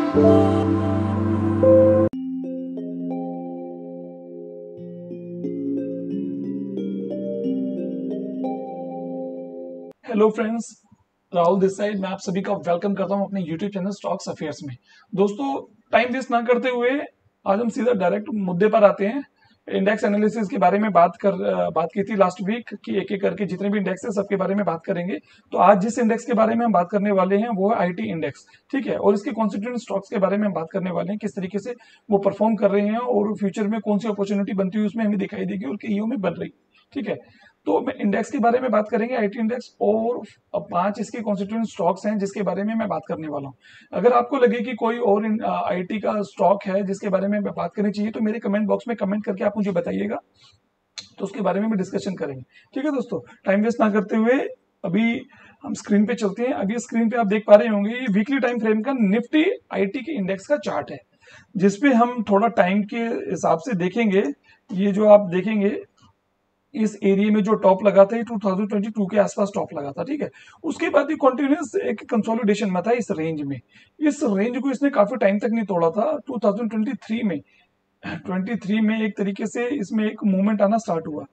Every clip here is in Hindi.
Hello friends, Rahul this side. मैं आप सभी का वेलकम करता हूं अपने यूट्यूब चैनल स्टॉक्स अफेयर्स में। दोस्तों, टाइम वेस्ट ना करते हुए आज हम सीधा डायरेक्ट मुद्दे पर आते हैं। इंडेक्स एनालिसिस के बारे में बात की थी लास्ट वीक कि एक एक करके जितने भी इंडेक्स है सबके बारे में बात करेंगे। तो आज जिस इंडेक्स के बारे में हम बात करने वाले हैं वो है आईटी इंडेक्स, ठीक है। और इसके कॉन्स्टिट्यूएंट स्टॉक्स के बारे में हम बात करने वाले हैं, किस तरीके से वो परफॉर्म कर रहे हैं और फ्यूचर में कौन सी अपॉर्चुनिटी बनती हुई उसमें हमें दिखाई देगी और कईयों में बन रही, ठीक है। तो मैं इंडेक्स के बारे में बात करेंगे, आईटी इंडेक्स, और 5 इसके कॉन्स्टिट्यूएंट स्टॉक्स हैं जिसके बारे में मैं बात करने वाला हूं। अगर आपको लगे कि कोई और आईटी का स्टॉक है जिसके बारे में बात करनी चाहिए तो मेरे कमेंट बॉक्स में कमेंट करके आप मुझे बताइएगा, तो उसके बारे में भी डिस्कशन करेंगे, ठीक है। दोस्तों, टाइम वेस्ट ना करते हुए अभी हम स्क्रीन पे चलते हैं। अभी स्क्रीन पे आप देख पा रहे होंगे ये वीकली टाइम फ्रेम का निफ्टी आईटी के इंडेक्स का चार्ट है, जिसपे हम थोड़ा टाइम के हिसाब से देखेंगे। ये जो आप देखेंगे इस एरिया में जो टॉप लगा था, 2022 के आसपास टॉप लगा था, ठीक है। उसके बाद ये कंटिन्यूअस एक कंसोलिडेशन में था इस रेंज में। इस रेंज को इसने काफी टाइम तक नहीं तोड़ा था। 2023 में एक तरीके से इसमें एक मूवमेंट आना स्टार्ट हुआ,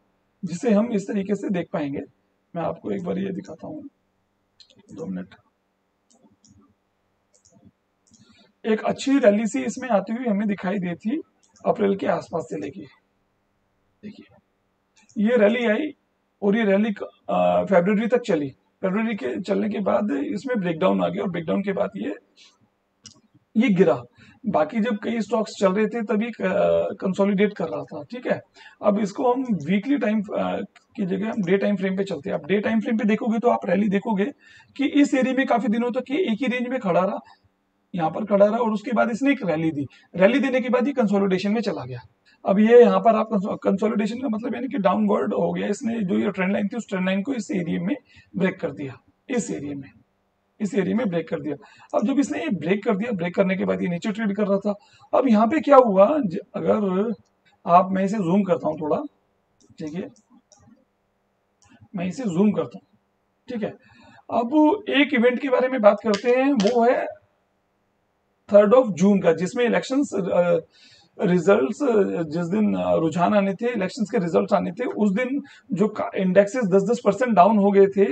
जिसे हम इस तरीके से देख पाएंगे। मैं आपको एक बार ये दिखाता हूँ, 2 मिनट। एक अच्छी रैली सी इसमें आती हुई हमें दिखाई दी थी अप्रैल के आसपास से लेके, देखिए ये रैली आई और ये रैली फरवरी तक चली। फरवरी के चलने के बाद इसमें ब्रेकडाउन आ गया और ब्रेकडाउन के बाद ये गिरा। बाकी जब कई स्टॉक्स चल रहे थे तभी कंसोलिडेट कर रहा था, ठीक है। अब इसको हम वीकली टाइम की जगह हम डे टाइम फ्रेम पे चलते हैं। अब डे टाइम फ्रेम पे देखोगे तो आप रैली देखोगे कि इस एरिया में काफी दिनों तक ये एक ही रेंज में खड़ा रहा, यहाँ पर खड़ा रहा, और उसके बाद इसने एक रैली दी। रैली देने के बाद ये कंसोलिडेशन में चला गया। अब ये यहाँ पर आप कंसोलिडेशन का मतलब यानी कि डाउनवर्ड हो गया। इसने जो ये ट्रेंड लाइन थी उस ट्रेंड लाइन को इस एरिया में ब्रेक कर दिया, इस एरिया में ब्रेक कर दिया। अब जब इसने ये ब्रेक कर दिया, ब्रेक करने के बाद ये नीचे ट्रेड कर रहा था। अब यहाँ पे क्या हुआ, अगर आप, मैं इसे जूम करता हूँ थोड़ा, ठीक है, मैं इसे जूम करता हूँ, ठीक है। अब एक इवेंट के बारे में बात करते हैं, वो है 3 जून का, जिसमें इलेक्शंस रिजल्ट्स, जिस दिन रुझान आने थे, इलेक्शंस के रिजल्ट्स आने थे, उस दिन जो इंडेक्सेस 10-10% डाउन हो गए थे।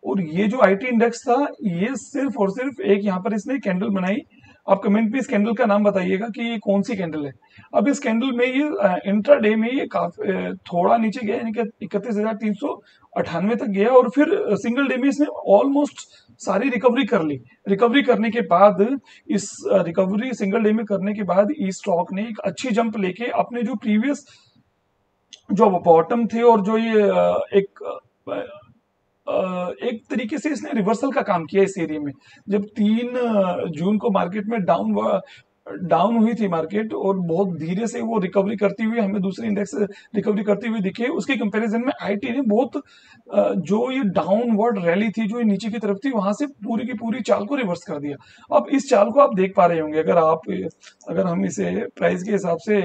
और ये जो आईटी इंडेक्स था, ये सिर्फ और सिर्फ एक, यहाँ पर इसने कैंडल बनाई। आप कमेंट पे इस कैंडल का नाम बताइएगा कि ये कौन सी कैंडल है। अब इस कैंडल में ये इंट्राडे में ये काफी थोड़ा नीचे गया, यानी कि 31,398 तक गया, और फिर सिंगल डे में इसने ऑलमोस्ट सारी रिकवरी कर ली। रिकवरी करने के बाद, इस रिकवरी सिंगल डे में करने के बाद इस स्टॉक ने एक अच्छी जंप लेके अपने जो प्रीवियस जो बॉटम थे, और जो ये एक तरीके से इसने रिवर्सल का काम किया इस एरिया में। जब 3 जून को मार्केट में डाउन हुई थी मार्केट, और बहुत धीरे से वो रिकवरी करती हुई हमें दूसरे इंडेक्स रिकवरी करती हुई दिखे, उसके कंपैरिजन में आईटी ने बहुत जो ये डाउनवर्ड रैली थी, जो ये नीचे की तरफ थी, वहां से पूरी की पूरी चाल को रिवर्स कर दिया। अब इस चाल को आप देख पा रहे होंगे, अगर हम इसे प्राइस के हिसाब से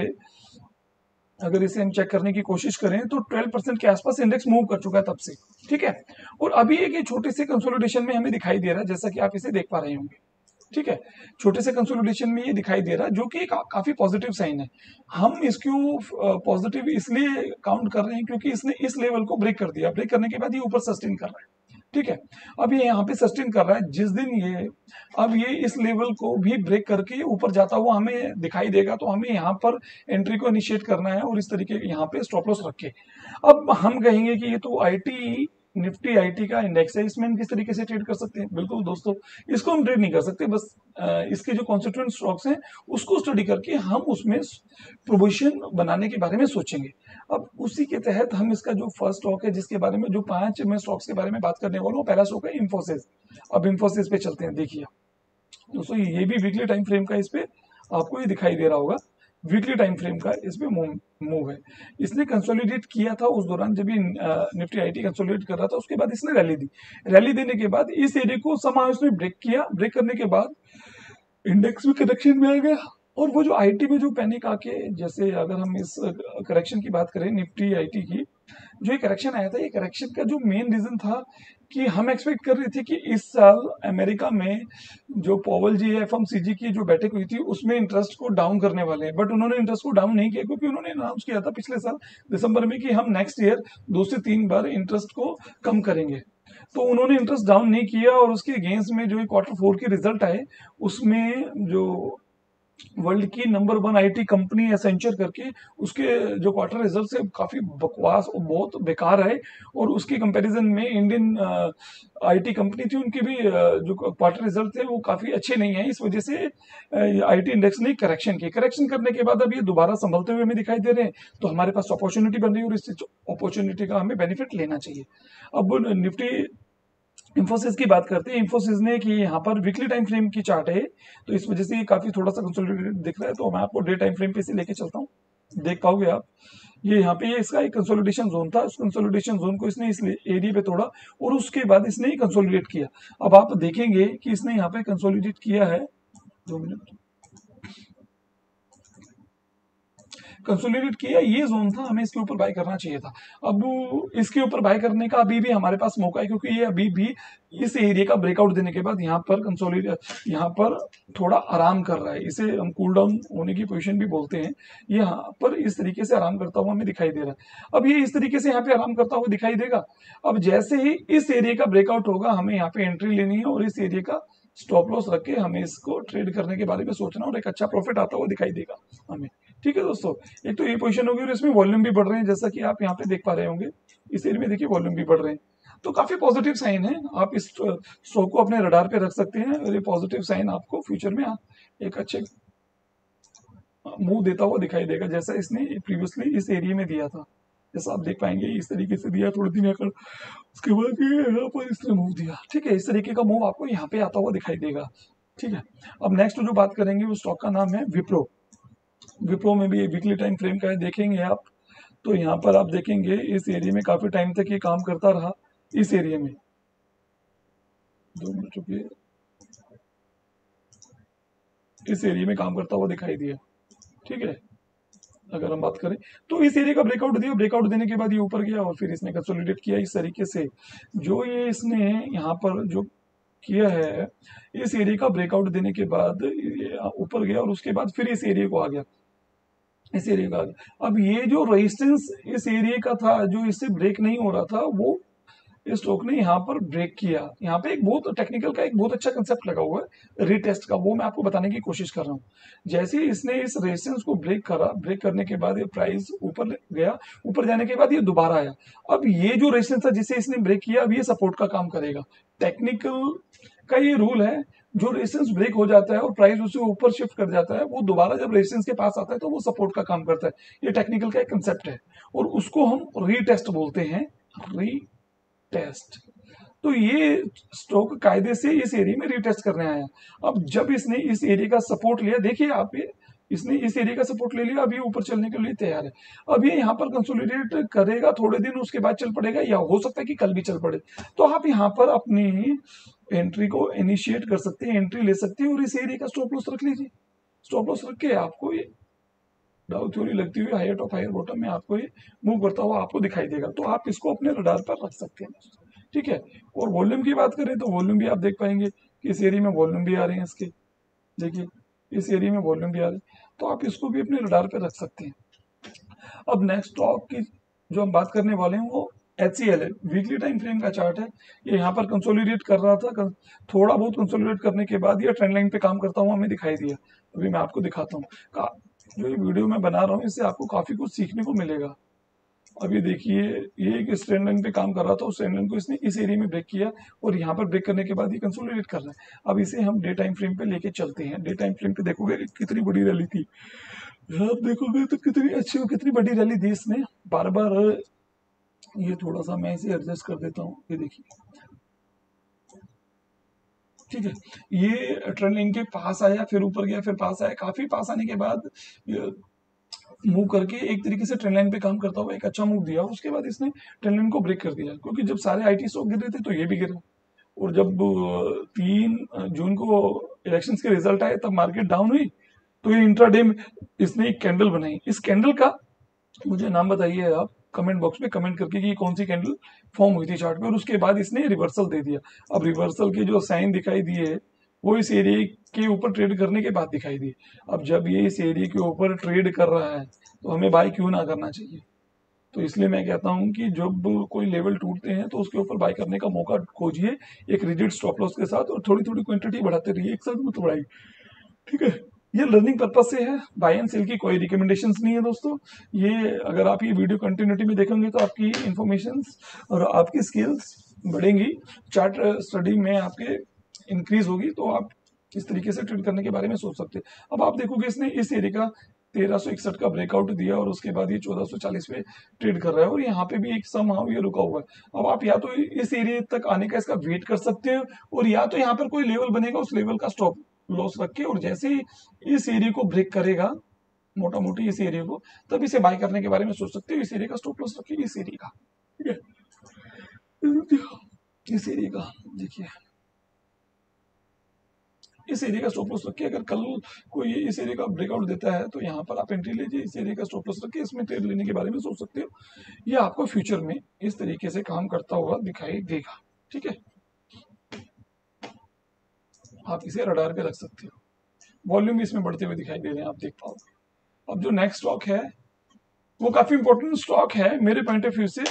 अगर इसे हम चेक करने की कोशिश करें तो 12% के आसपास इंडेक्स मूव कर चुका है तब से, ठीक है। और अभी एक ये छोटे से कंसोलिडेशन में हमें दिखाई दे रहा है, जैसा कि आप इसे देख पा रहे होंगे, ठीक है। छोटे से कंसोलिडेशन में ये दिखाई दे रहा है, जो कि काफी पॉजिटिव साइन है। हम इसको पॉजिटिव इसलिए काउंट कर रहे हैं क्योंकि इसने इस लेवल को ब्रेक कर दिया। ब्रेक करने के बाद ये ऊपर सस्टेन कर रहा है, ठीक है। अब ये यहाँ पे सस्टेन कर रहा है। जिस दिन ये इस लेवल को भी ब्रेक करके ऊपर जाता हुआ हमें दिखाई देगा, तो हमें यहाँ पर एंट्री को इनिशिएट करना है, और इस तरीके यहाँ पे स्टॉप लॉस रखे। अब हम कहेंगे कि ये तो आईटी, निफ्टी आईटी का इंडेक्स है, इसमें हम किस तरीके से ट्रेड कर सकते हैं। बिल्कुल दोस्तों, इसको हम ट्रेड नहीं कर सकते, बस इसके जो कॉन्स्टिट्यूएंट स्टॉक्स हैं उसको स्टडी करके हम उसमें प्रोविजन बनाने के बारे में सोचेंगे। अब उसी के तहत हम इसका जो फर्स्ट स्टॉक है, जिसके बारे में जो 5 मैं स्टॉक्स के बारे में बात करने वाला हूँ, पहला स्टॉक है इंफोसिस। अब इंफोसिस पे चलते हैं। देखिए दोस्तों, ये भी वीकली टाइम फ्रेम का, इस पे आपको ये दिखाई दे रहा होगा, वीकली टाइम फ्रेम का इस पे मूव है। इसने कंसोलिडेट किया था उस दौरान जब ये निफ्टी आईटी कंसोलिडेट कर रहा था, उसके बाद इसने रैली दी। रैली देने के बाद इस एरिया को समाज इसने ब्रेक किया। ब्रेक करने के बाद इंडेक्स भी करेक्शन में आ गया, और वो जो आईटी में जो पैनिक आके, जैसे अगर हम इस करेक्शन की बात करें निफ्टी आईटी की, जो ये करेक्शन आया था, ये करेक्शन का जो मेन रीजन था कि हम एक्सपेक्ट कर रहे थे कि इस साल अमेरिका में जो पॉवल जी एफएमसीजी की जो बैठक हुई थी उसमें इंटरेस्ट को डाउन करने वाले हैं, बट उन्होंने इंटरेस्ट को डाउन नहीं किया, क्योंकि उन्होंने अनाउंस किया था पिछले साल दिसंबर में कि हम नेक्स्ट ईयर 2 से 3 बार इंटरेस्ट को कम करेंगे। तो उन्होंने इंटरेस्ट डाउन नहीं किया, और उसके अगेंस्ट में जो Q4 के रिजल्ट आए उसमें जो वर्ल्ड की नंबर 1 आईटी कंपनी एसेंचर करके, उसके जो क्वार्टर रिजल्ट है काफी बकवास और बहुत बेकार है, और उसके कंपैरिजन में इंडियन आईटी कंपनी थी उनके भी जो क्वार्टर रिजल्ट थे वो काफी अच्छे नहीं है। इस वजह से आईटी इंडेक्स ने करेक्शन की, करेक्शन करने के बाद अब ये दोबारा संभलते हुए हमें दिखाई दे रहे हैं, तो हमारे पास अपॉर्चुनिटी बन रही है और इस अपॉर्चुनिटी का हमें बेनिफिट लेना चाहिए। अब निफ्टी इंफोसिस की बात करते हैं। इंफोसिस ने कि यहाँ पर वीकली टाइम फ्रेम की चार्ट है, तो इस वजह से ये काफी थोड़ा सा कंसोलिडेटेड दिख रहा है, तो मैं आपको डे टाइम फ्रेम पे से लेके चलता हूँ, देख पाओगे आप। ये यहाँ पे इसका एक कंसोलिडेशन जोन था, उस कंसोलिडेशन जोन को इसने इस एरिया पे तोड़ा और उसके बाद इसने कंसोलिडेट किया। अब आप देखेंगे कि इसने यहाँ पे कंसोलिडेट किया है, 2 मिनट, कंसोलिडेट किया, ये जोन था, हमें इसके ऊपर बाय करना चाहिए था। अब इसके ऊपर बाय करने का अभी भी हमारे पास मौका है, क्योंकि ये अभी भी इस एरिया का ब्रेकआउट देने के बाद यहाँ पर कंसोलिडेट, यहाँ पर थोड़ा आराम कर रहा है, इसे हम कूल डाउन होने की पोजीशन भी बोलते हैं। ये यहाँ पर इस तरीके से आराम करता हुआ हमें दिखाई दे रहा है। अब ये इस तरीके से यहाँ पे आराम करता हुआ दिखाई देगा। अब जैसे ही इस एरिया का ब्रेकआउट होगा, हमें यहाँ पे एंट्री लेनी है और इस एरिया का स्टॉप लॉस रख के हमें इसको ट्रेड करने के बारे में सोचना, और एक अच्छा प्रॉफिट आता हुआ दिखाई देगा हमें। ठीक है दोस्तों, एक तो ये पोजीशन होगी और इसमें वॉल्यूम भी बढ़ रहे हैं, जैसा कि आप यहाँ पे देख पा रहे होंगे, इस एरिया में देखिए वॉल्यूम भी बढ़ रहे हैं, तो काफी पॉजिटिव साइन है। आप इस स्टॉक को अपने रडार पे रख सकते हैं, और ये पॉजिटिव साइन आपको फ्यूचर में एक अच्छे मूव देता हुआ दिखाई देगा, जैसा इसने प्रीवियसली इस एरिया में दिया था। जैसा आप देख पाएंगे इस तरीके से दिया थोड़े दिन आकर, उसके बाद यहाँ पर इसने मूव दिया। ठीक है, इस तरीके का मूव आपको यहाँ पे आता हुआ दिखाई देगा। ठीक है, अब नेक्स्ट जो बात करेंगे वो स्टॉक का नाम है विप्रो। विप्रो में भी वीकली टाइम फ्रेम का है, देखेंगे आप तो यहाँ पर आप देखेंगे इस एरिया में काफी टाइम तक ये काम करता रहा, इस एरिया में 2 मिनट रुकिए, इस एरिया में काम करता हुआ दिखाई दिया। ठीक है, अगर हम बात करें तो इस एरिया का ब्रेकआउट दिया, ब्रेकआउट देने के बाद ये ऊपर गया और फिर इसने कंसोलिडेट किया इस तरीके से। जो ये इसने यहाँ पर जो किया है, इस एरिया का ब्रेकआउट देने के बाद ऊपर गया और उसके बाद फिर इस एरिया को आ गया, इस एरिया का। अब ये जो रेजिस्टेंस इस एरिया का था, जो इससे ब्रेक नहीं हो रहा था, वो इस स्टॉक ने यहाँ पर ब्रेक किया। यहाँ पे एक बहुत टेक्निकल का एक बहुत अच्छा कंसेप्ट लगा हुआ है रीटेस्ट का, वो मैं आपको बताने की कोशिश कर रहा हूँ। जैसे ही इसने इस रेजिस्टेंस को ब्रेक करा, ब्रेक करने के बाद ये प्राइस ऊपर गया, ऊपर जाने के बाद ये दोबारा आया। अब ये जो रेजिस्टेंस था जिसे इसने ब्रेक किया, अब ये सपोर्ट का काम करेगा। टेक्निकल का ये रूल है, जो रेजिस्टेंस ब्रेक हो जाता है और प्राइस उसे ऊपर शिफ्ट कर जाता है, वो दोबारा जब रेजिस्टेंस के पास आता है तो वो सपोर्ट का काम करता है। ये टेक्निकल का एक कंसेप्ट है और उसको हम रीटेस्ट बोलते हैं, रीटेस्ट। तो ये स्टॉक कायदे से इस एरिया में रीटेस्ट करने आया। अब जब इसने इस एरिया का सपोर्ट लिया, देखिए आप ये, इसने इस एरिया का सपोर्ट ले लिया, अब ये ऊपर चलने के लिए तैयार है। अब ये यहाँ पर कंसोलिडेट करेगा थोड़े दिन, उसके बाद चल पड़ेगा, या हो सकता है कि कल भी चल पड़े। तो आप यहाँ पर अपनी एंट्री को इनिशिएट कर सकते हैं, एंट्री ले सकते हैं और इस एरिया का स्टॉप लॉस रख लीजिए। स्टॉप लॉस रख के आपको ये डाउ थ्योरी लगती हुई हायर टॉप हायर बॉटम में आपको ये मूव करता हुआ आपको दिखाई देगा, तो आप इसको अपने रडार पर रख सकते हैं। ठीक है, और वॉल्यूम की बात करें तो वॉल्यूम भी आप देख पाएंगे कि इस एरिया में वॉल्यूम भी आ रहे हैं इसके, देखिए इस एरिया में वॉल्यूम भी आ रहे हैं, तो आप इसको भी अपने रडार पर रख सकते हैं। अब नेक्स्ट स्टॉक की जो हम बात करने वाले हैं वो HCL है। वीकली टाइम फ्रेम का चार्ट है, ये यहाँ पर कंसोलिडेट कर रहा था, थोड़ा बहुत कंसोलिडेट करने के बाद ये ट्रेंड लाइन पे काम करता हुआ हमें दिखाई दिया। अभी मैं आपको दिखाता हूँ, जो ये वीडियो मैं बना रहा हूँ इससे आपको काफी कुछ सीखने को मिलेगा। अब ये देखिए, ये एक स्ट्रेंड लाइन पे काम कर रहा था, उस ट्रेंड लाइन को इसने इस एरिया में ब्रेक किया और यहाँ पर ब्रेक करने के बाद ये कंसोलिडेट कर रहा है। अब इसे हम डे टाइम फ्रेम पे लेके चलते हैं। डे टाइम फ्रेम पे देखोगे कितनी बड़ी रैली थी, आप देखोगे तो कितनी अच्छी और कितनी बड़ी रैली थी इसने। बार बार ये थोड़ा सा मैं इसे एडजस्ट कर देता हूँ, ये देखिए, ठीक है, ये ट्रेंड लाइन के पास आया, फिर ऊपर गया, फिर पास आया, काफी पास आने के बाद मूव करके एक तरीके से ट्रेंड लाइन पे काम करता हुआ एक अच्छा मूव दिया। उसके बाद इसने ट्रेंड लाइन को ब्रेक कर दिया, क्योंकि जब सारे आईटी स्टॉक गिर रहे थे तो ये भी गिरा, और जब 3 जून को इलेक्शंस के रिजल्ट आए तब मार्केट डाउन हुई, तो ये इंट्राडे में इसने एक कैंडल बनाई। इस कैंडल का मुझे नाम बताइए आप कमेंट बॉक्स में कमेंट करके कि कौन सी कैंडल फॉर्म हुई थी चार्ट पे, और उसके बाद इसने रिवर्सल दे दिया। अब रिवर्सल के जो साइन दिखाई दिए वो इस एरिया के ऊपर ट्रेड करने के बाद दिखाई दिए। अब जब ये इस एरिया के ऊपर ट्रेड कर रहा है तो हमें बाय क्यों ना करना चाहिए। तो इसलिए मैं कहता हूं कि जब कोई लेवल टूटते हैं तो उसके ऊपर बाय करने का मौका खोजिए एक रिजिड स्टॉप लॉस के साथ, और थोड़ी थोड़ी क्वांटिटी बढ़ाते रहिए, एक साथ मत बढ़ाइए, ठीक है। ये लर्निंग पर्पज से है, बाय एंड सेल की कोई रिकमेंडेशंस नहीं है दोस्तों। ये अगर आप ये वीडियो कंटिन्यूटी में देखेंगे तो आपकी इंफॉर्मेशन और आपकी स्किल्स बढ़ेंगी, चार्ट स्टडी में आपके इंक्रीज होगी, तो आप इस तरीके से ट्रेड करने के बारे में सोच सकते हैं। अब आप देखोगे इसने इस एरिया का 1361 का ब्रेकआउट दिया और उसके बाद ये 1440 पे ट्रेड कर रहा है, और यहाँ पे भी एक सम ये रुका हुआ है। अब आप या तो इस एरिया तक आने का इसका वेट कर सकते हैं, और या तो यहाँ पर कोई लेवल बनेगा उस लेवल का स्टॉप लॉस रख के, और जैसे ही इस एरिया को ब्रेक करेगा मोटा मोटी इस एरिया को, तब इसे बाय करने के बारे में सोच सकते हो। इस एरिया का स्टॉप लॉस रखिए, इस एरिया का, ठीक है, इस एरिया का देखिए, इस एरिया का स्टॉप लॉस रखिए। अगर कल कोई इस एरिया का ब्रेकआउट देता है तो यहाँ पर आप एंट्री लीजिए, इस एरिया का स्टॉप लॉस रखिए, इसमें ट्रेड लेने के बारे में सोच सकते हो। ये आपको फ्यूचर में इस तरीके से काम करता हुआ दिखाई देगा, ठीक है। आप इसे रडार पे रख सकते हो। वॉल्यूम भी इसमें बढ़ते हुए दिखाई दे रहे हैं, आप देख पाओगे। अब जो नेक्स्ट स्टॉक है वो काफी इंपॉर्टेंट स्टॉक है मेरे पॉइंट ऑफ व्यू से,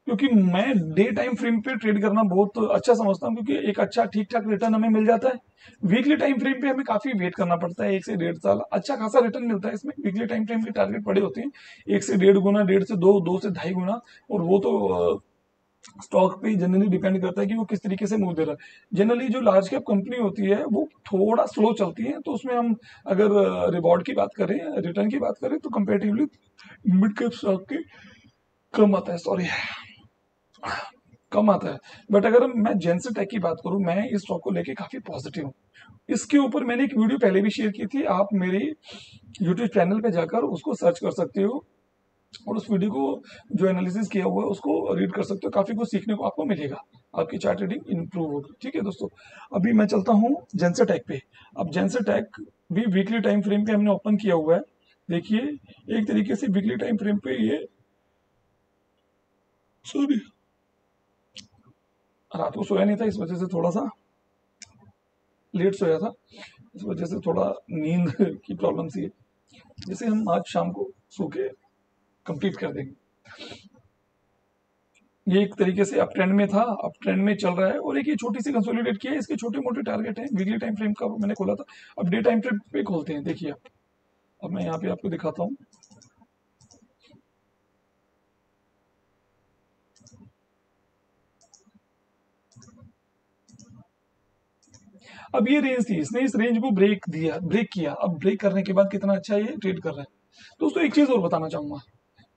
क्योंकि मैं डे टाइम फ्रेम पे ट्रेड करना बहुत अच्छा समझता हूँ, क्योंकि एक अच्छा ठीक ठाक रिटर्न हमें मिल जाता है। वीकली टाइम फ्रेम पे हमें काफी वेट करना पड़ता है, 1 से 1.5 साल अच्छा खासा रिटर्न मिलता है इसमें। वीकली टाइम फ्रेम के टारगेट बड़े होते हैं, 1 से 1.5 गुना, 1.5 से 2, 2 से 2.5 गुना, और वो तो स्टॉक पे जनरली डिपेंड करता है कि वो किस तरीके से मूव दे रहा है। जनरली जो लार्ज कैप कंपनी होती है वो थोड़ा स्लो चलती है, तो उसमें हम अगर रिवॉर्ड की बात करें, रिटर्न की बात करें, तो कंपेरेटिवली मिड कैप स्टॉक के कम आता है, सॉरी कम आता है। बट अगर मैं जेंसर टेक की बात करूं, मैं इस स्टॉक को लेके काफी पॉजिटिव हूँ। इसके ऊपर मैंने एक वीडियो पहले भी शेयर की थी, आप मेरे यूट्यूब चैनल पे जाकर उसको सर्च कर सकते हो, और उस वीडियो को जो एनालिसिस किया हुआ है उसको रीड कर सकते हो। काफी कुछ सीखने को आपको मिलेगा, आपकी चार्ट रीडिंग इंप्रूव होगी, ठीक है दोस्तों। अभी मैं चलता हूँ जेंसर टेक पे। अब जेंसर टेक भी वीकली टाइम फ्रेम पे हमने ओपन किया हुआ है। देखिए एक तरीके से वीकली टाइम फ्रेम पे ये, सॉरी रात को सोया नहीं था, इस वजह से थोड़ा सा लेट सोया था, इस वजह से थोड़ा नींद की प्रॉब्लम सी है, जिसे हम आज शाम को सो के कंप्लीट कर देंगे। ये एक तरीके से अप ट्रेंड में था, अप ट्रेंड में चल रहा है, और एक ये छोटी सी कंसोलिडेट किया है। इसके छोटे मोटे टारगेट हैं, वीकली टाइम फ्रेम का मैंने खोला था। अब डे टाइम फ्रेम पे खोलते हैं, देखिए आप, अब मैं यहाँ पे आपको दिखाता हूँ। अब ये रेंज थी, इसने इस रेंज को ब्रेक किया। अब ब्रेक करने के बाद कितना अच्छा ये ट्रेड कर रहा है। दोस्तों एक चीज और बताना चाहूंगा,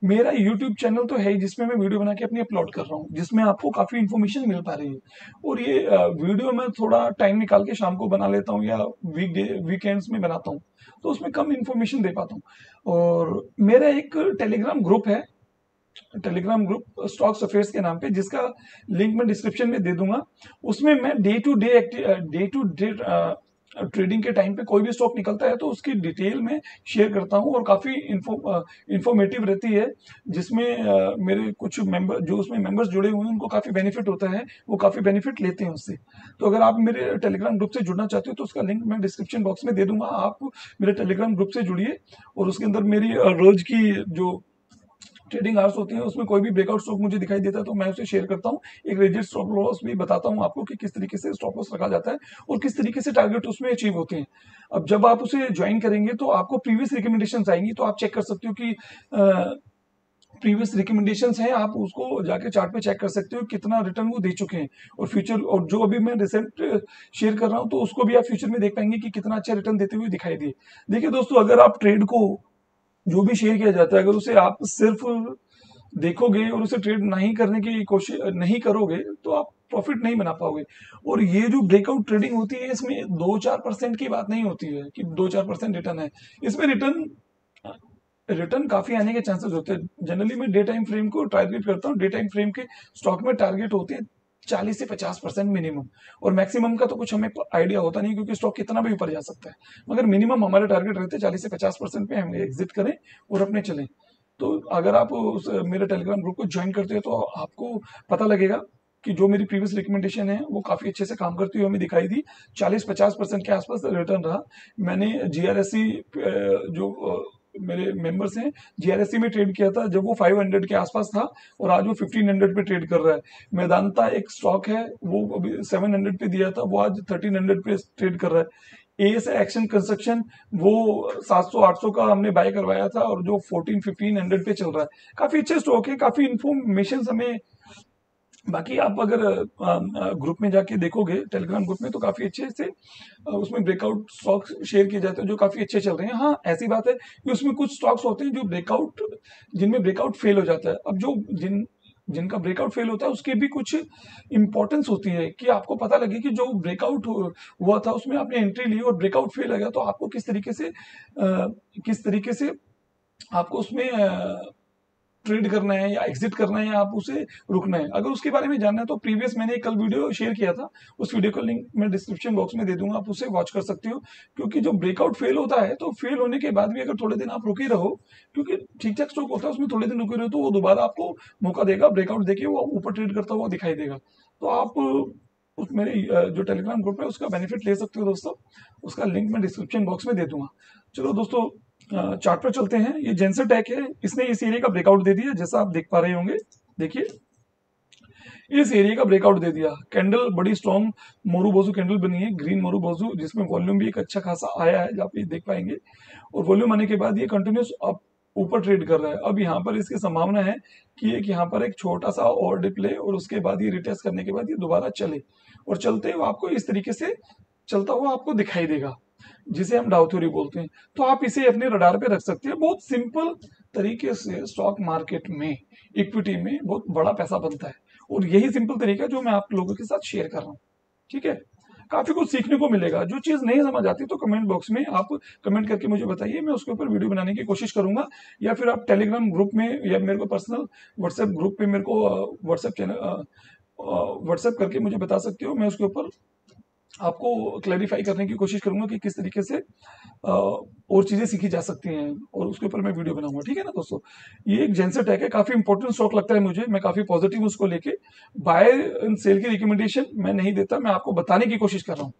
मेरा यूट्यूब चैनल तो है जिसमें मैं वीडियो बना के अपनी अपलोड कर रहा हूँ, जिसमें आपको काफी इन्फॉर्मेशन मिल पा रही है, और ये वीडियो मैं थोड़ा टाइम निकाल के शाम को बना लेता हूँ, या वीकेंड्स में बनाता हूँ, तो उसमें कम इन्फॉर्मेशन दे पाता हूँ। और मेरा एक टेलीग्राम ग्रुप है, टेलीग्राम ग्रुप स्टॉक्स अफेयर्स के नाम पे, जिसका लिंक मैं डिस्क्रिप्शन में दे दूंगा। उसमें मैं डे टू डे ट्रेडिंग के टाइम पे कोई भी स्टॉक निकलता है तो उसकी डिटेल में शेयर करता हूं, और काफी इंफॉर्मेटिव रहती है, जिसमें मेरे कुछ मेंबर जो उसमें मेंबर्स जुड़े हुए हैं उनको काफी बेनिफिट होता है, वो काफी बेनिफिट लेते हैं उससे। तो अगर आप मेरे टेलीग्राम ग्रुप से जुड़ना चाहते हो तो उसका लिंक मैं डिस्क्रिप्शन बॉक्स में दे दूंगा, आप मेरे टेलीग्राम ग्रुप से जुड़िए, और उसके अंदर मेरी रोज की जो ट्रेडिंग आवर्स होती हैं उसमें कोई भी ब्रेकआउट स्टॉक मुझे दिखाई देता है तो मैं उसे शेयर करता हूँ। एक रेजिड स्टॉप लॉस भी बताता हूँ आपको कि किस तरीके से स्टॉप लॉस रखा जाता है और किस तरीके से टारगेट उसमें अचीव होते हैं। अब जब आप उसे ज्वाइन करेंगे तो आपको प्रीवियस रिकमेंडेशन आएंगी, तो आप चेक कर सकते हो कि प्रीवियस रिकमेंडेशंस हैं, आप उसको जाके चार्ट पे चेक कर सकते हो कितना रिटर्न वो दे चुके हैं, और फ्यूचर और जो अभी मैं रिसेंट शेयर कर रहा हूँ तो उसको भी आप फ्यूचर में देख पाएंगे कि कितना अच्छा रिटर्न देते हुए दिखाई दिए। देखिए दोस्तों, अगर आप ट्रेड को जो भी शेयर किया जाता है अगर उसे आप सिर्फ देखोगे और उसे ट्रेड नहीं करने की कोशिश नहीं करोगे तो आप प्रॉफिट नहीं बना पाओगे। और ये जो ब्रेकआउट ट्रेडिंग होती है इसमें 2-4% की बात नहीं होती है कि 2-4% रिटर्न है, इसमें रिटर्न काफी आने के चांसेस होते हैं। जनरली मैं डे टाइम फ्रेम को टारगेट करता हूँ, डे टाइम फ्रेम के स्टॉक में टारगेट होते हैं 40 से 50% मिनिमम, और मैक्सिमम का तो कुछ हमें आइडिया होता नहीं क्योंकि स्टॉक कितना भी ऊपर जा सकता है, मगर मिनिमम हमारे टारगेट रहते हैं 40 से 50% पे हम एग्जिट करें और अपने चलें। तो अगर आप मेरे टेलीग्राम ग्रुप को ज्वाइन करते हो तो आपको पता लगेगा कि जो मेरी प्रीवियस रिकमेंडेशन है वो काफी अच्छे से काम करती हुई हमें दिखाई दी। 40-50% के आसपास रिटर्न रहा। मैंने जीआरएससी जो मेरे मेंबर्स हैं, जीआरएससी में ट्रेड किया था जब वो 500 के आसपास था, और आज वो 1500 पे ट्रेड कर रहा है। मेदांता एक स्टॉक है, वो अभी 700 पे दिया था, वो आज 1300 पे ट्रेड कर रहा है। एएस एक्शन कंस्ट्रक्शन, वो 700-800 का हमने बाय करवाया था और जो 1400-1500 पे चल रहा है। काफी अच्छे स्टॉक है, काफी इंफॉर्मेशन हमें, बाकी आप अगर ग्रुप में जाके देखोगे टेलीग्राम ग्रुप में तो काफी अच्छे से उसमें ब्रेकआउट स्टॉक्स शेयर किए जाते हैं जो काफी अच्छे चल रहे हैं। हाँ, ऐसी बात है कि उसमें कुछ स्टॉक्स होते हैं जो ब्रेकआउट, जिनमें ब्रेकआउट फेल हो जाता है। अब जो जिनका ब्रेकआउट फेल होता है उसकी भी कुछ इंपॉर्टेंस होती है कि आपको पता लगे कि जो ब्रेकआउट हुआ था उसमें आपने एंट्री ली और ब्रेकआउट फेल आ गया तो आपको किस तरीके से आपको उसमें ट्रेड करना है या एग्जिट करना है या आप उसे रुकना है। अगर उसके बारे में जानना है तो प्रीवियस मैंने एक कल वीडियो शेयर किया था, उस वीडियो का लिंक मैं डिस्क्रिप्शन बॉक्स में दे दूंगा, आप उसे वॉच कर सकते हो। क्योंकि जो ब्रेकआउट फेल होता है तो फेल होने के बाद भी अगर थोड़े दिन आप रुके रहो, क्योंकि ठीक ठाक स्टॉक होता है उसमें थोड़े दिन रुके रहो तो वो दोबारा आपको मौका देगा, ब्रेकआउट देके वो ऊपर ट्रेड करता हुआ दिखाई देगा। तो आप उस मेरे जो टेलीग्राम ग्रुप है उसका बेनिफिट ले सकते हो दोस्तों, उसका लिंक मैं डिस्क्रिप्शन बॉक्स में दे दूंगा। चलो दोस्तों, चार्ट पर चलते हैं। ये जेंसर टेक है, इसने इस एरिया का ब्रेकआउट दे दिया जैसा आप देख पा रहे होंगे। देखिए इस एरिया का ब्रेकआउट दे दिया, कैंडल बड़ी स्ट्रॉन्ग मोरूबोजू कैंडल बनी है, ग्रीन मोरूबोजू, जिसमें वॉल्यूम भी एक अच्छा खासा आया है, आप ये देख पाएंगे। और वॉल्यूम आने के बाद ये कंटिन्यूस अप ऊपर ट्रेड कर रहा है। अब यहाँ पर इसकी संभावना है कि एक यहाँ पर एक छोटा सा और डिप ले और उसके बाद ये रिटेस्ट करने के बाद ये दोबारा चले, और चलते हुए आपको इस तरीके से चलता हुआ आपको दिखाई देगा, जिसे हम डाउ थ्योरी बोलते हैं। तो आप इसे अपने रडार पे रख सकते हैं। बहुत सिंपल तरीके से स्टॉक मार्केट में, इक्विटी में बहुत बड़ा पैसा बनता है, और यही सिंपल तरीका जो मैं आप लोगों के साथ शेयर कर रहा हूँ। ठीक है, काफी कुछ सीखने को मिलेगा। जो चीज नहीं समझ आती तो कमेंट बॉक्स में आप कमेंट करके मुझे बताइए, मैं उसके ऊपर वीडियो बनाने की कोशिश करूंगा। या फिर आप टेलीग्राम ग्रुप में या मेरे को पर्सनल व्हाट्सएप ग्रुप पे मेरे को व्हाट्सएप चैनल व्हाट्सएप करके मुझे बता सकते हो, मैं उसके ऊपर आपको क्लैरिफाई करने की कोशिश करूंगा कि किस तरीके से और चीजें सीखी जा सकती हैं, और उसके ऊपर मैं वीडियो बनाऊंगा। ठीक है ना दोस्तों, ये एक जेंसर टेक है, काफी इंपॉर्टेंट स्टॉक लगता है मुझे, मैं काफी पॉजिटिव हूं उसको लेके। बाय एंड सेल की रिकमेंडेशन मैं नहीं देता, मैं आपको बताने की कोशिश कर रहा हूँ।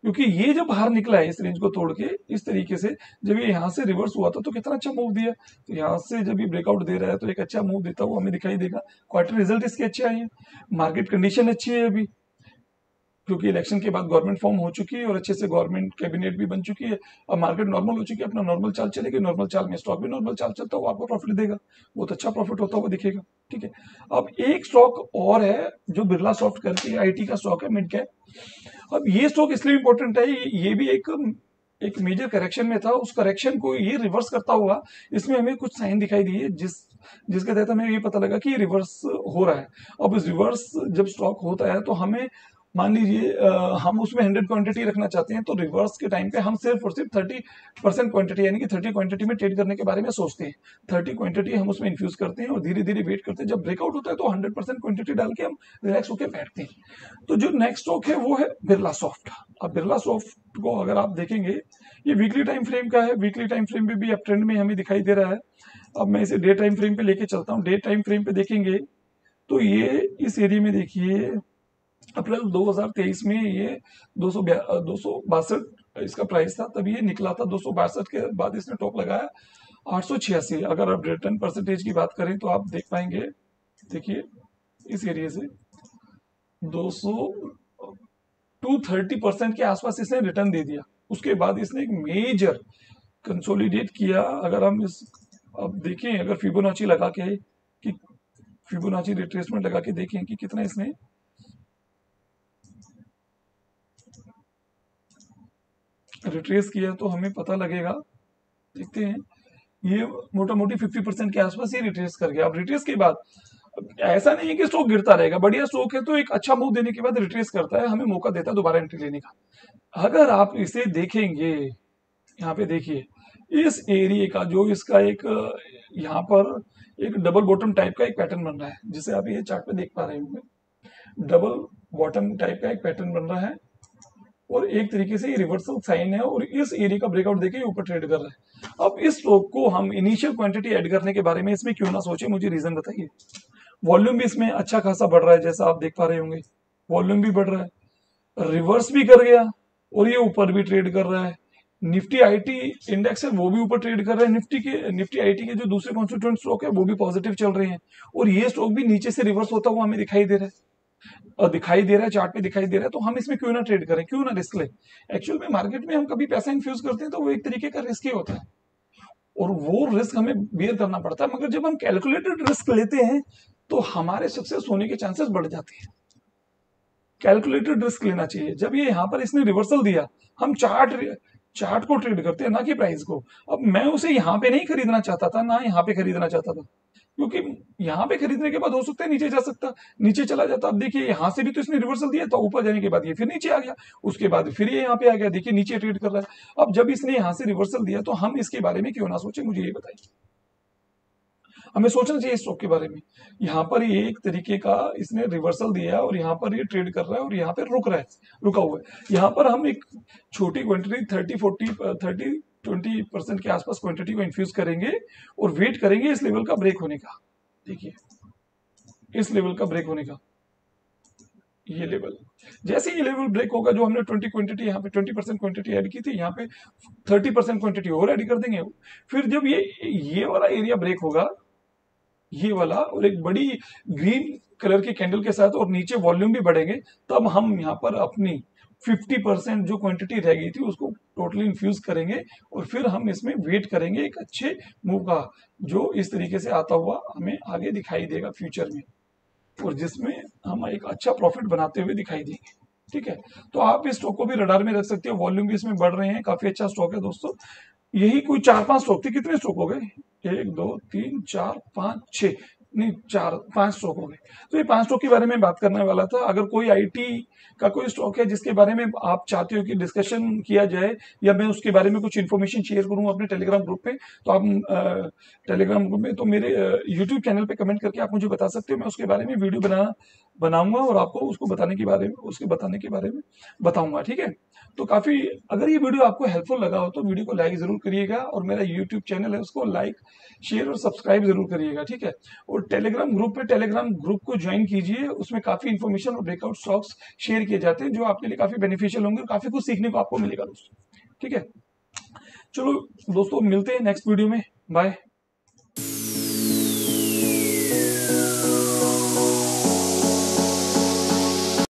क्योंकि ये जब बाहर निकला है इस रेंज को तोड़ के इस तरीके से, जब ये यहाँ से रिवर्स हुआ था तो कितना अच्छा मूव दिया। तो यहाँ से जब ये ब्रेकआउट दे रहा है तो एक अच्छा मूव देता हुआ हमें दिखाई देगा। क्वार्टर रिजल्ट इसके अच्छे आए हैं, मार्केट कंडीशन अच्छी है अभी, क्योंकि इलेक्शन के बाद गवर्नमेंट फॉर्म हो चुकी है और अच्छे से गवर्नमेंट कैबिनेट भी बन चुकी है। अब मार्केट नॉर्मल हो चुकी है, अपना नॉर्मल चाल चलेगी, नॉर्मल चाल में स्टॉक भी नॉर्मल चाल चलता हुआ आपको प्रॉफिट देगा, बहुत अच्छा प्रॉफिट होता हुआ दिखेगा। ठीक है, अब एक स्टॉक और है जो बिरला सॉफ्ट करके आईटी का स्टॉक है, मिड कैप। अब ये स्टॉक इसलिए इंपॉर्टेंट है, ये भी एक मेजर करेक्शन में था, उस करेक्शन को ये रिवर्स करता हुआ इसमें हमें कुछ साइन दिखाई दिए, जिसके तहत हमें ये पता लगा कि ये रिवर्स हो रहा है। अब इस रिवर्स जब स्टॉक होता है तो हमें, मान लीजिए हम उसमें 100 क्वांटिटी रखना चाहते हैं तो रिवर्स के टाइम पे हम सिर्फ और सिर्फ 30% क्वांटिटी, यानी कि 30 क्वांटिटी में ट्रेड करने के बारे में सोचते हैं। 30 क्वांटिटी हम उसमें इन्फ्यूज करते हैं और धीरे धीरे वेट करते हैं, जब ब्रेकआउट होता है तो 100% क्वांटिटी डाल के हम रिलैक्स होकर बैठते हैं। तो जो नेक्स्ट स्टॉक है वो है बिरला सॉफ्ट। अब बिरला सॉफ्ट को अगर आप देखेंगे, ये वीकली टाइम फ्रेम का है, वीकली टाइम फ्रेम पे भी अप ट्रेंड में हमें दिखाई दे रहा है। अब मैं इसे डे टाइम फ्रेम पे लेके चलता हूँ। डे टाइम फ्रेम पे देखेंगे तो ये इस एरिया में देखिए, अप्रैल 2023 में ये 262 इसका प्राइस था, तब ये निकला था 262 के बाद इसने टॉप लगाया 886। अगर आप रिटर्न परसेंटेज की बात करें तो आप देख पाएंगे, देखिए इस एरिया से 200 230% के आसपास इसने रिटर्न दे दिया। उसके बाद इसने एक मेजर कंसोलिडेट किया। अगर हम इस अब देखें, अगर फिबोनाची लगा के, कि फिबोनाची रिट्रेसमेंट लगा के देखें कि कितना इसने रिट्रेस किया तो हमें पता लगेगा। देखते हैं, ये मोटा मोटी 50% के आसपास ये रिट्रेस कर गया। अब रिट्रेस के बाद ऐसा नहीं है कि स्टॉक गिरता रहेगा, बढ़िया स्टॉक है तो एक अच्छा मूव देने के बाद रिट्रेस करता है, हमें मौका देता है दोबारा एंट्री लेने का। अगर आप इसे देखेंगे, यहाँ पे देखिए इस एरिया का जो इसका एक यहाँ पर एक डबल बॉटम टाइप का एक पैटर्न बन रहा है, जिसे आप ये चार्ट पे देख पा रहे होंगे। डबल बॉटम टाइप का एक पैटर्न बन रहा है और एक तरीके से ये रिवर्सल साइन है और इस एरिया का ब्रेकआउट देके ऊपर ट्रेड कर रहा है। अब इस स्टॉक को हम इनिशियल क्वांटिटी ऐड करने के बारे में इसमें क्यों ना सोचे, मुझे रीजन बताइए। वॉल्यूम भी इसमें अच्छा खासा बढ़ रहा है, जैसा आप देख पा रहे होंगे, वॉल्यूम भी बढ़ रहा है, रिवर्स भी कर गया और ये ऊपर भी ट्रेड कर रहा है। निफ्टी आईटी इंडेक्स है वो भी ऊपर ट्रेड कर रहा है, निफ्टी आईटी के जो दूसरे कॉन्स्टिट्यूएंट स्टॉक है वो भी पॉजिटिव चल रहे हैं और ये स्टॉक भी नीचे से रिवर्स होता हुआ हमें दिखाई दे रहा है, और दिखाई दे रहा है, चार्ट पे दिखाई दे रहा है। तो हम इसमें क्यों ना ट्रेड करें, क्यों ना रिस्क लें। एक्चुअल में मार्केट में हम कभी पैसा इन्फ्यूज करते हैं तो वो एक तरीके का रिस्क ही होता है और वो रिस्क हमें बियर करना पड़ता है, मगर जब हम कैलकुलेटेड रिस्क लेते हैं तो हमारे सक्सेस होने के चांसेस बढ़ जाते हैं। कैलकुलेटेड रिस्क लेना चाहिए। जब ये यहाँ पर इसने रिवर्सल दिया, हम चार्ट को ट्रेड करते हैं ना कि प्राइस को। अब मैं उसे यहाँ पे नहीं खरीदना चाहता था, ना यहाँ पे खरीदना चाहता था, क्योंकि यहाँ पे खरीदने के बाद हो सकता है नीचे जा सकता, नीचे चला जाता। अब देखिए यहाँ से भी तो इसने रिवर्सल दिया था, ऊपर जाने के बाद ये फिर नीचे आ गया, उसके बाद फिर ये यहाँ पे आ गया, देखिए नीचे ट्रेड कर रहा है। अब जब इसने यहाँ से रिवर्सल दिया तो हम इसके बारे में क्यों ना सोचे, मुझे ये बताइए। हमें सोचना चाहिए स्टॉक के बारे में। यहाँ पर ये एक तरीके का इसने रिवर्सल दिया है और यहाँ पर ये ट्रेड कर रहा है और यहाँ पर रुक रहा है, रुका हुआ है। यहाँ पर हम एक छोटी क्वांटिटी 30-40-30-20% के आसपास क्वांटिटी को इन्फ्यूज करेंगे और वेट करेंगे इस लेवल का ब्रेक होने का। देखिए इस लेवल का ब्रेक होने का, ये लेवल, जैसे ये लेवल ब्रेक होगा, जो हमने 20 क्वांटिटी यहाँ पे 20% क्वांटिटी ऐड की थी, यहाँ पे 30% क्वांटिटी और ऐड कर देंगे। फिर जब ये वाला एरिया ब्रेक होगा, ये वाला, और एक बड़ी ग्रीन कलर की कैंडल के साथ और नीचे वॉल्यूम भी बढ़ेंगे, तब हम यहाँ पर अपनी 50% जो क्वांटिटी रह गई थी उसको टोटली इन्फ्यूज करेंगे और फिर हम इसमें वेट करेंगे एक अच्छे मूव का, जो इस तरीके से आता हुआ हमें आगे दिखाई देगा फ्यूचर में और जिसमें हम एक अच्छा प्रॉफिट बनाते हुए दिखाई देंगे। ठीक है, तो आप इस स्टॉक को भी रडार में रख सकते हो, वॉल्यूम भी इसमें बढ़ रहे हैं, काफी अच्छा स्टॉक है दोस्तों। यही कोई 4-5 स्टॉक थे, कितने स्टॉक हो गए, 1 2 3 4 5 6 नहीं 4-5 स्टॉक हो गए। तो ये 5 स्टॉक के बारे में बात करने वाला था। अगर कोई आईटी का कोई स्टॉक है जिसके बारे में आप चाहते हो कि डिस्कशन किया जाए या मैं उसके बारे में कुछ इन्फॉर्मेशन शेयर करूं अपने टेलीग्राम ग्रुप पे, तो आप टेलीग्राम ग्रुप में तो मेरे यूट्यूब चैनल पे कमेंट करके आप मुझे बता सकते हो। मैं उसके बारे में वीडियो बनाऊंगा और आपको उसको बताने के बारे में, उसके बताने के बारे में बताऊंगा। ठीक है, तो काफी, अगर ये वीडियो आपको हेल्पफुल लगा हो तो वीडियो को लाइक जरूर करिएगा और मेरा यूट्यूब चैनल है उसको लाइक शेयर और सब्सक्राइब जरूर करिएगा। ठीक है, और टेलीग्राम ग्रुप को ज्वाइन कीजिए, उसमें काफी इन्फॉर्मेशन और ब्रेकआउट स्टॉक्स शेयर किए जाते हैं जो आपके लिए काफी बेनिफिशियल होंगे और काफी कुछ सीखने को आपको मिलेगा दोस्तों। ठीक है, चलो दोस्तों, मिलते हैं नेक्स्ट वीडियो में, बाय।